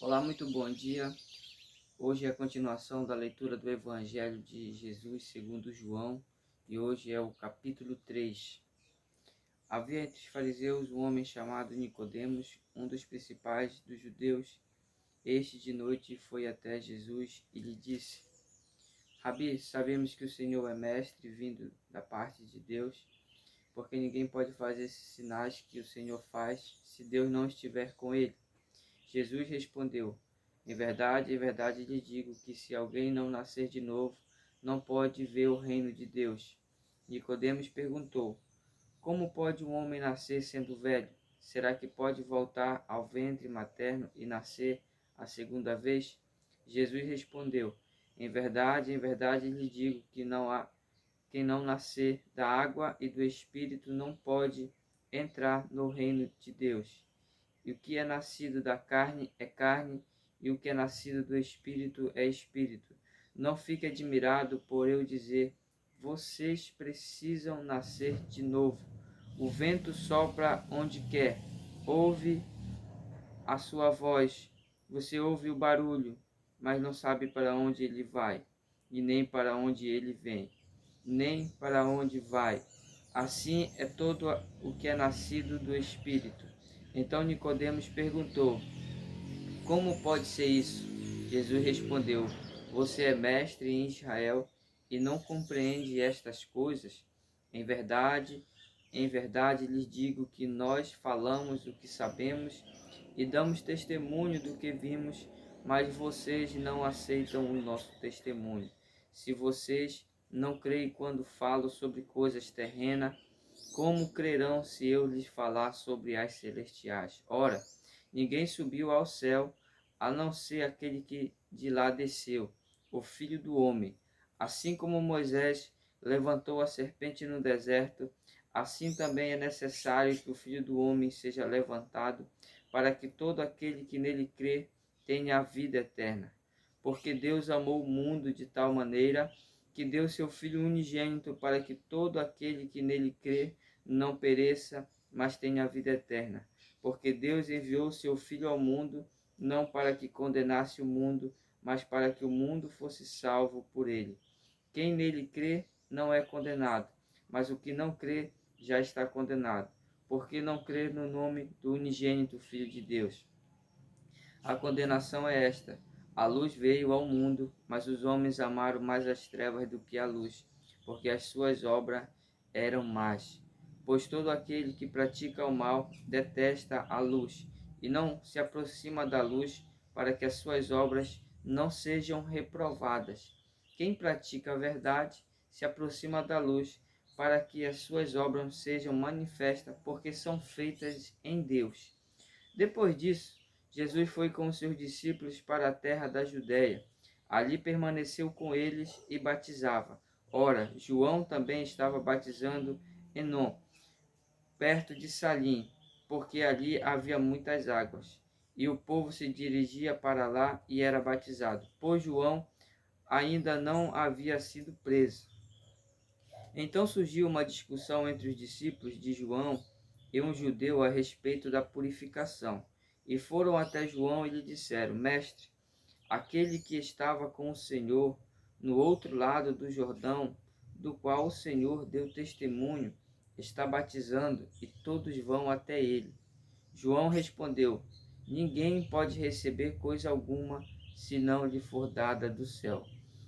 Olá, muito bom dia. Hoje é a continuação da leitura do Evangelho de Jesus segundo João e hoje é o capítulo 3. Havia entre os fariseus um homem chamado Nicodemos, um dos principais dos judeus. Este de noite foi até Jesus e lhe disse: Rabi, sabemos que o Senhor é mestre vindo da parte de Deus, porque ninguém pode fazer esses sinais que o Senhor faz se Deus não estiver com ele. Jesus respondeu: em verdade lhe digo que se alguém não nascer de novo, não pode ver o reino de Deus. Nicodemos perguntou: Como pode um homem nascer sendo velho? Será que pode voltar ao ventre materno e nascer a segunda vez? Jesus respondeu: em verdade lhe digo que não há quem não nascer da água e do Espírito não pode entrar no reino de Deus. E o que é nascido da carne é carne, e o que é nascido do Espírito é Espírito. Não fique admirado por eu dizer: vocês precisam nascer de novo. O vento sopra onde quer, ouve a sua voz, você ouve o barulho, mas não sabe para onde ele vai, e nem para onde ele vem, nem para onde vai. Assim é todo o que é nascido do Espírito. Então Nicodemos perguntou: Como pode ser isso? Jesus respondeu: Você é mestre em Israel e não compreende estas coisas? Em verdade lhes digo que nós falamos o que sabemos e damos testemunho do que vimos, mas vocês não aceitam o nosso testemunho. Se vocês não creem quando falo sobre coisas terrenas, como crerão se eu lhes falar sobre as celestiais? Ora, ninguém subiu ao céu, a não ser aquele que de lá desceu, o Filho do Homem. Assim como Moisés levantou a serpente no deserto, assim também é necessário que o Filho do Homem seja levantado, para que todo aquele que nele crê tenha a vida eterna. Porque Deus amou o mundo de tal maneira que deu seu Filho unigênito para que todo aquele que nele crê não pereça, mas tenha a vida eterna. Porque Deus enviou seu Filho ao mundo, não para que condenasse o mundo, mas para que o mundo fosse salvo por ele. Quem nele crê não é condenado, mas o que não crê já está condenado, porque não crê no nome do unigênito Filho de Deus. A condenação é esta: a luz veio ao mundo, mas os homens amaram mais as trevas do que a luz, porque as suas obras eram más. Pois todo aquele que pratica o mal detesta a luz, e não se aproxima da luz, para que as suas obras não sejam reprovadas. Quem pratica a verdade se aproxima da luz, para que as suas obras sejam manifestas, porque são feitas em Deus. Depois disso, Jesus foi com os seus discípulos para a terra da Judéia. Ali permaneceu com eles e batizava. Ora, João também estava batizando Enom, perto de Salim, porque ali havia muitas águas. E o povo se dirigia para lá e era batizado, pois João ainda não havia sido preso. Então surgiu uma discussão entre os discípulos de João e um judeu a respeito da purificação. E foram até João e lhe disseram: Mestre, aquele que estava com o Senhor no outro lado do Jordão, do qual o Senhor deu testemunho, está batizando e todos vão até ele. João respondeu: Ninguém pode receber coisa alguma se não lhe for dada do céu.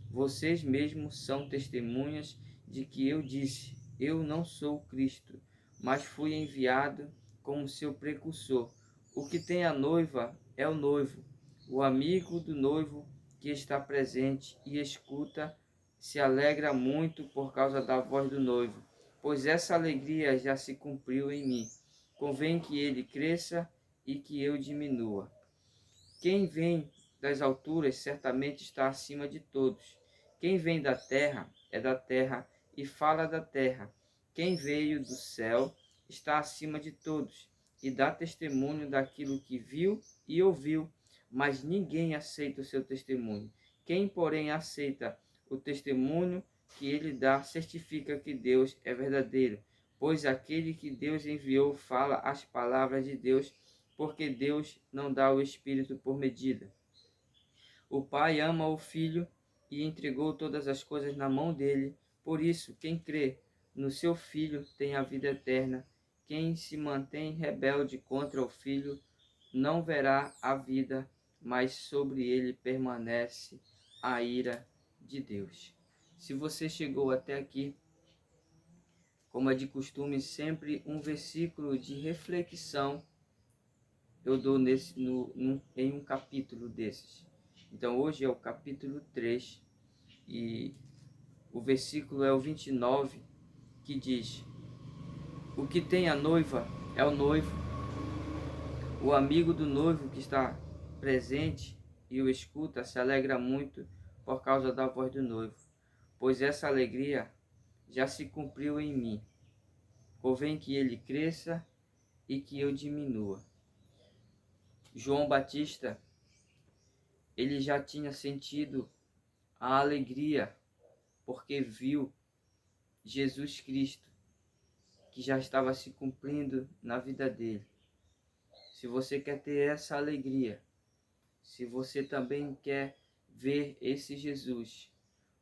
Vocês mesmos são testemunhas de que eu disse: Eu não sou o Cristo, mas fui enviado como seu precursor. O que tem a noiva é o noivo. O amigo do noivo que está presente e escuta se alegra muito por causa da voz do noivo, pois essa alegria já se cumpriu em mim. Convém que ele cresça e que eu diminua. Quem vem das alturas certamente está acima de todos. Quem vem da terra é da terra e fala da terra. Quem veio do céu está acima de todos e dá testemunho daquilo que viu e ouviu, mas ninguém aceita o seu testemunho. Quem, porém, aceita o testemunho que ele dá, certifica que Deus é verdadeiro, pois aquele que Deus enviou fala as palavras de Deus, porque Deus não dá o Espírito por medida. O Pai ama o Filho e entregou todas as coisas na mão dele. Por isso, quem crê no seu Filho tem a vida eterna. Quem se mantém rebelde contra o Filho não verá a vida, mas sobre ele permanece a ira de Deus. Se você chegou até aqui, como é de costume, sempre um versículo de reflexão eu dou em um capítulo desses. Então hoje é o capítulo 3 e o versículo é o 29, que diz: o que tem a noiva é o noivo, o amigo do noivo que está presente e o escuta se alegra muito por causa da voz do noivo, pois essa alegria já se cumpriu em mim. Convém que ele cresça e que eu diminua. João Batista, ele já tinha sentido a alegria porque viu Jesus Cristo, que já estava se cumprindo na vida dele. Se você quer ter essa alegria, se você também quer ver esse Jesus,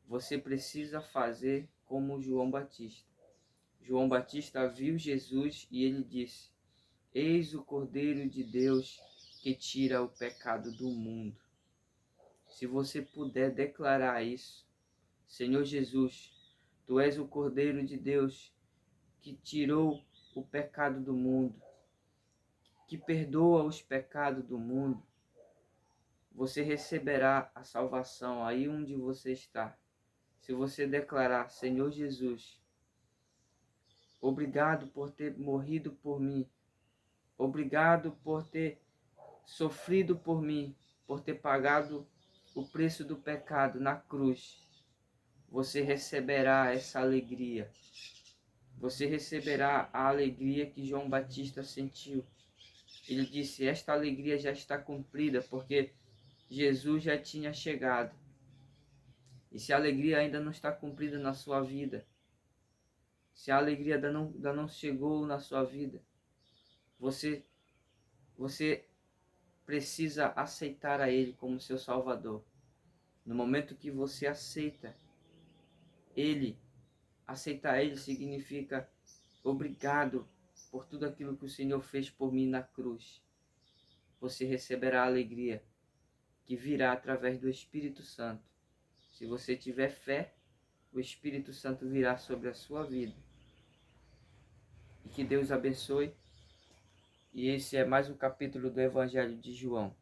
você precisa fazer como João Batista. João Batista viu Jesus e ele disse: eis o Cordeiro de Deus que tira o pecado do mundo. Se você puder declarar isso: Senhor Jesus, Tu és o Cordeiro de Deus que tirou o pecado do mundo, que perdoa os pecados do mundo, você receberá a salvação aí onde você está. Se você declarar: Senhor Jesus, obrigado por ter morrido por mim, obrigado por ter sofrido por mim, por ter pagado o preço do pecado na cruz, você receberá essa alegria. Você receberá a alegria que João Batista sentiu. Ele disse: esta alegria já está cumprida, porque Jesus já tinha chegado. E se a alegria ainda não está cumprida na sua vida, se a alegria ainda não chegou na sua vida, você precisa aceitar a Ele como seu Salvador. No momento que você aceita Ele, aceitar Ele significa: obrigado por tudo aquilo que o Senhor fez por mim na cruz. Você receberá a alegria que virá através do Espírito Santo. Se você tiver fé, o Espírito Santo virá sobre a sua vida. E que Deus abençoe. E esse é mais um capítulo do Evangelho de João.